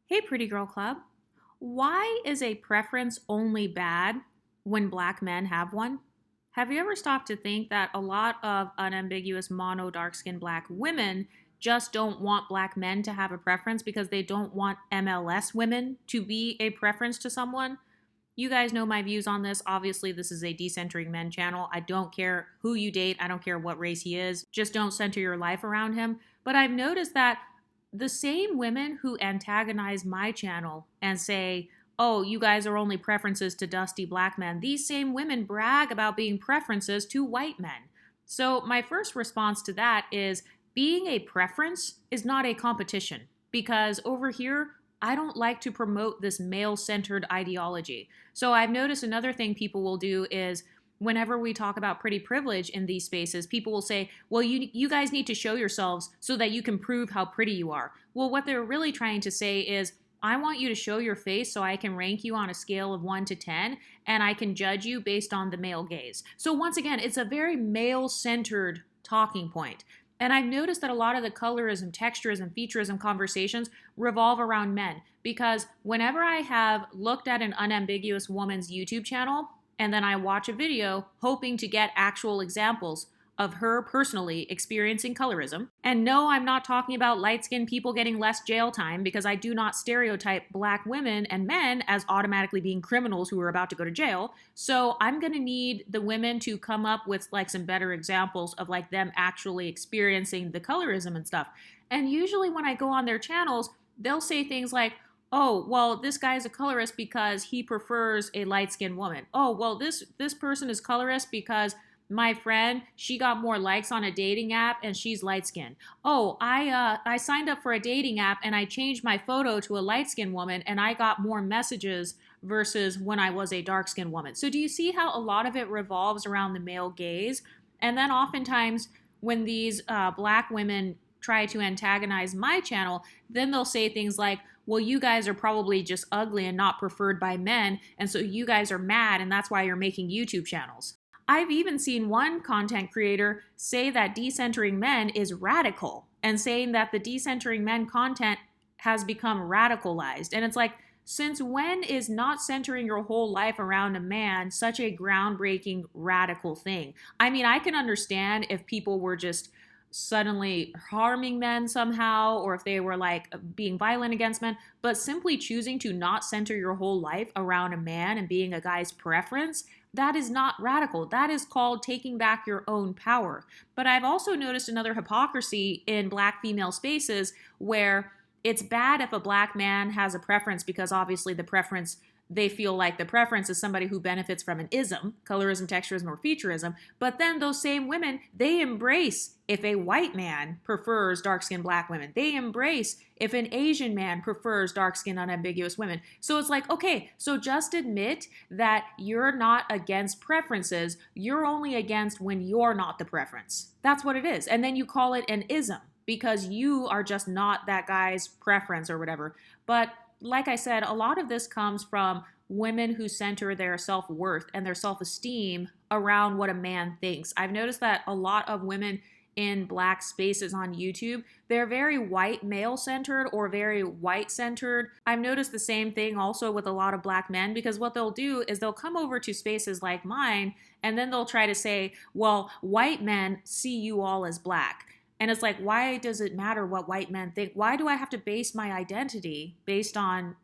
Hey, Pretty Girl Club. Why is a preference only bad when black men have one? Have you ever stopped to think that a lot of unambiguous mono dark skinned black women just don't want black men to have a preference because they don't want MLS women to be a preference to someone? You guys know my views on this. Obviously, this is a decentering men channel. I don't care who you date, I don't care what race he is. Just don't center your life around him. But I've noticed that the same women who antagonize my channel and say, oh, you guys are only preferences to dusty black men, these same women brag about being preferences to white men. So, my first response to that is being a preference is not a competition because over here, I don't like to promote this male centered ideology. So, I've noticed another thing people will do is whenever we talk about pretty privilege in these spaces, people will say, well, you guys need to show yourselves so that you can prove how pretty you are. Well, what they're really trying to say is, I want you to show your face so I can rank you on a scale of 1 to 10 and I can judge you based on the male gaze. So once again, it's a very male-centered talking point. And I've noticed that a lot of the colorism, texturism, featureism conversations revolve around men because whenever I have looked at an unambiguous woman's YouTube channel, and then I watch a video hoping to get actual examples of her personally experiencing colorism. And no, I'm not talking about light-skinned people getting less jail time because I do not stereotype black women and men as automatically being criminals who are about to go to jail. So I'm going to need the women to come up with like some better examples of like them actually experiencing the colorism and stuff. And usually when I go on their channels, they'll say things like, oh, well, this guy is a colorist because he prefers a light-skinned woman. Oh, well, this person is colorist because my friend, she got more likes on a dating app and she's light-skinned. Oh, I signed up for a dating app and I changed my photo to a light-skinned woman and I got more messages versus when I was a dark-skinned woman. So do you see how a lot of it revolves around the male gaze? And then oftentimes when these black women try to antagonize my channel, then they'll say things like, well, you guys are probably just ugly and not preferred by men, and so you guys are mad, and that's why you're making YouTube channels. I've even seen one content creator say that decentering men is radical, and saying that the decentering men content has become radicalized. And it's like, since when is not centering your whole life around a man such a groundbreaking, radical thing? I mean, I can understand if people were just suddenly harming men somehow, or if they were like being violent against men, but simply choosing to not center your whole life around a man and being a guy's preference, that is not radical. That is called taking back your own power. But I've also noticed another hypocrisy in black female spaces where it's bad if a black man has a preference because obviously the preference, they feel like the preference is somebody who benefits from an ism, colorism, texturism, or featureism. But then those same women, they embrace if a white man prefers dark-skinned black women. They embrace if an Asian man prefers dark-skinned unambiguous women. So it's like, okay, so just admit that you're not against preferences. You're only against when you're not the preference. That's what it is. And then you call it an ism because you are just not that guy's preference or whatever. But like I said, a lot of this comes from women who center their self-worth and their self-esteem around what a man thinks. I've noticed that a lot of women in black spaces on YouTube, they're very white male-centered or very white-centered. I've noticed the same thing also with a lot of black men because what they'll do is they'll come over to spaces like mine and then they'll try to say, well, white men see you all as black. And it's like, why does it matter what white men think? Why do I have to base my identity based on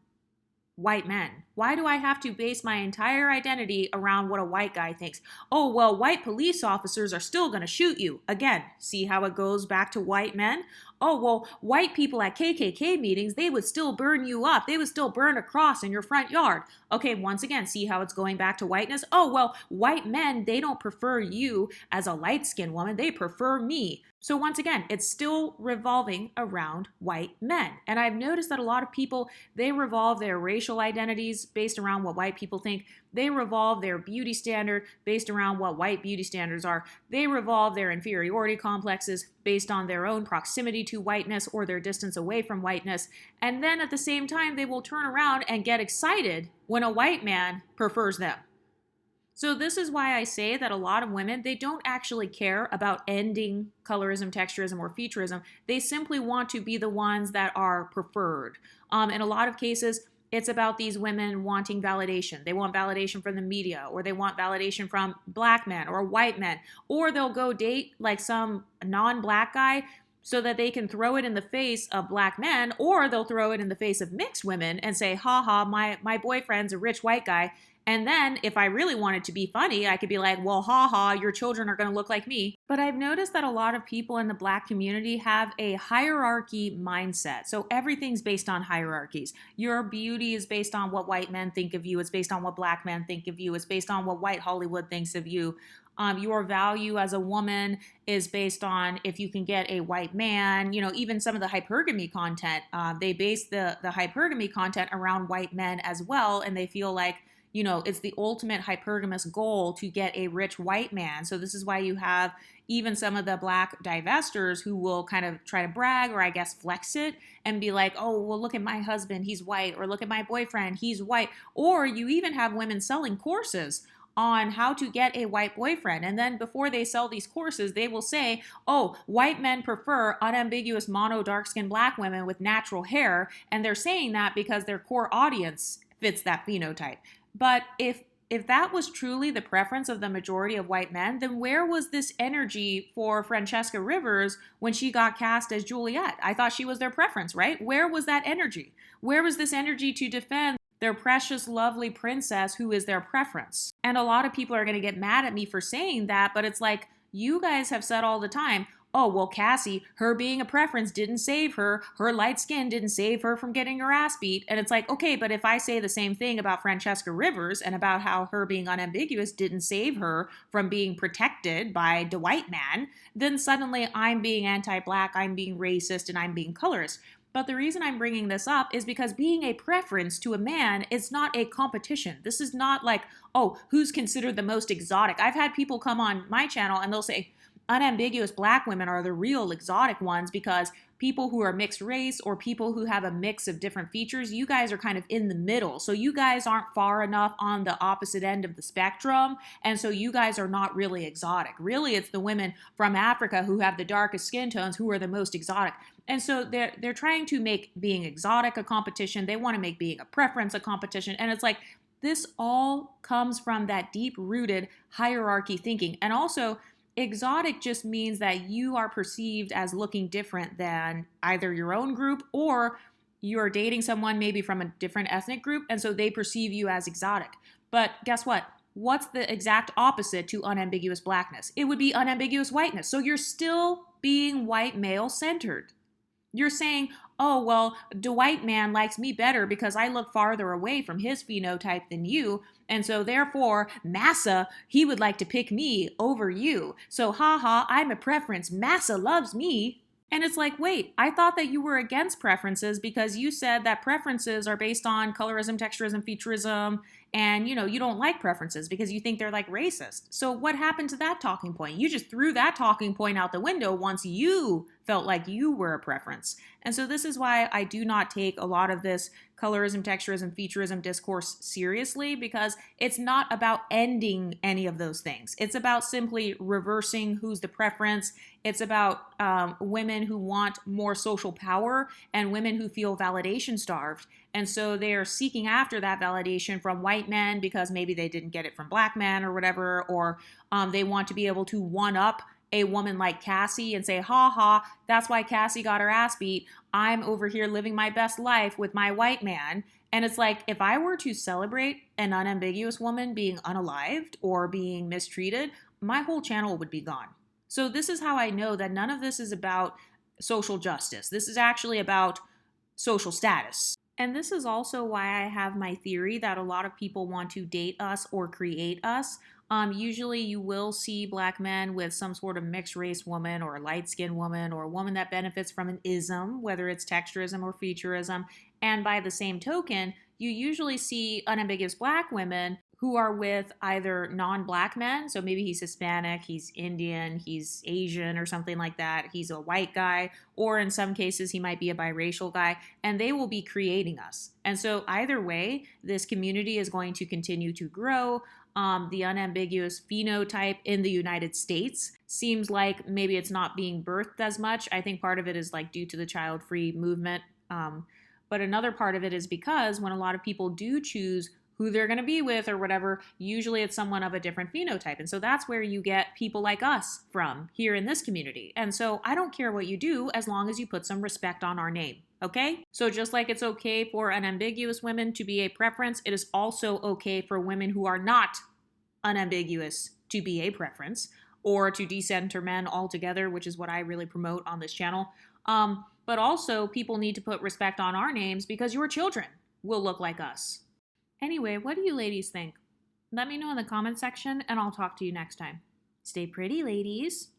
white men? Why do I have to base my entire identity around what a white guy thinks? Oh, well, white police officers are still going to shoot you. Again, see how it goes back to white men? Oh, well, white people at KKK meetings, they would still burn you up. They would still burn a cross in your front yard. Okay, once again, see how it's going back to whiteness? Oh, well, white men, they don't prefer you as a light-skinned woman. They prefer me. So once again, it's still revolving around white men. And I've noticed that a lot of people, they revolve their racial identities based around what white people think. They revolve their beauty standard based around what white beauty standards are. They revolve their inferiority complexes based on their own proximity to whiteness or their distance away from whiteness. And then at the same time, they will turn around and get excited when a white man prefers them. So this is why I say that a lot of women, they don't actually care about ending colorism, texturism, or featureism. They simply want to be the ones that are preferred. In a lot of cases, it's about these women wanting validation. They want validation from the media, or they want validation from black men or white men, or they'll go date like some non-black guy so that they can throw it in the face of black men, or they'll throw it in the face of mixed women and say, ha ha, my boyfriend's a rich white guy. And then if I really wanted to be funny, I could be like, well, ha ha, your children are going to look like me. But I've noticed that a lot of people in the black community have a hierarchy mindset. So everything's based on hierarchies. Your beauty is based on what white men think of you. It's based on what black men think of you. It's based on what white Hollywood thinks of you. Your value as a woman is based on if you can get a white man. Even some of the hypergamy content, they base the hypergamy content around white men as well. And they feel like, it's the ultimate hypergamous goal to get a rich white man. So this is why you have even some of the black divestors who will kind of try to brag, or I guess flex it and be like, oh, well, look at my husband, he's white, or look at my boyfriend, he's white. Or you even have women selling courses on how to get a white boyfriend. And then before they sell these courses, they will say, oh, white men prefer unambiguous mono dark-skinned black women with natural hair. And they're saying that because their core audience fits that phenotype. But if that was truly the preference of the majority of white men, then where was this energy for Francesca Rivers when she got cast as Juliet? I thought she was their preference, right? Where was that energy? Where was this energy to defend their precious, lovely princess who is their preference? And a lot of people are going to get mad at me for saying that, but it's like, you guys have said all the time, oh, well, Cassie, her being a preference didn't save her. Her light skin didn't save her from getting her ass beat. And it's like, okay, but if I say the same thing about Francesca Rivers and about how her being unambiguous didn't save her from being protected by the white man, then suddenly I'm being anti-black, I'm being racist, and I'm being colorist. But the reason I'm bringing this up is because being a preference to a man is not a competition. This is not like, oh, who's considered the most exotic? I've had people come on my channel and they'll say, unambiguous black women are the real exotic ones because people who are mixed race or people who have a mix of different features, you guys are kind of in the middle. So you guys aren't far enough on the opposite end of the spectrum. And so you guys are not really exotic. Really, it's the women from Africa who have the darkest skin tones who are the most exotic. And so they're trying to make being exotic a competition. They want to make being a preference a competition. And it's like, this all comes from that deep-rooted hierarchy thinking. And also, exotic just means that you are perceived as looking different than either your own group or you're dating someone maybe from a different ethnic group, and so they perceive you as exotic. But guess what? What's the exact opposite to unambiguous blackness? It would be unambiguous whiteness. So you're still being white male centered. You're saying, oh, well, the white man likes me better because I look farther away from his phenotype than you. And so therefore, Massa, he would like to pick me over you. So haha, I'm a preference. Massa loves me. And it's like, wait, I thought that you were against preferences because you said that preferences are based on colorism, texturism, featureism, and you don't like preferences because you think they're like racist. So what happened to that talking point? You just threw that talking point out the window once you felt like you were a preference. And so this is why I do not take a lot of this colorism, texturism, featureism discourse seriously, because it's not about ending any of those things. It's about simply reversing who's the preference. It's about women who want more social power and women who feel validation starved. And so they're seeking after that validation from white men because maybe they didn't get it from black men or whatever, or they want to be able to one up a woman like Cassie and say, ha ha, that's why Cassie got her ass beat. I'm over here living my best life with my white man. And it's like, if I were to celebrate an unambiguous woman being unalived or being mistreated, my whole channel would be gone. So this is how I know that none of this is about social justice. This is actually about social status. And this is also why I have my theory that a lot of people want to date us or create us. Usually you will see black men with some sort of mixed race woman or a light-skinned woman or a woman that benefits from an ism, whether it's texturism or featureism. And by the same token, you usually see unambiguous black women who are with either non-black men, so maybe he's Hispanic, he's Indian, he's Asian or something like that, he's a white guy, or in some cases he might be a biracial guy, and they will be creating us. And so either way, this community is going to continue to grow. The unambiguous phenotype in the United States seems like maybe it's not being birthed as much. I think part of it is like due to the child-free movement. But another part of it is because when a lot of people do choose who they're going to be with or whatever, usually it's someone of a different phenotype. And so that's where you get people like us from here in this community. And so I don't care what you do as long as you put some respect on our name. Okay? So just like it's okay for unambiguous women to be a preference, it is also okay for women who are not unambiguous to be a preference or to decenter men altogether, which is what I really promote on this channel. But also people need to put respect on our names because your children will look like us. Anyway, what do you ladies think? Let me know in the comment section and I'll talk to you next time. Stay pretty, ladies.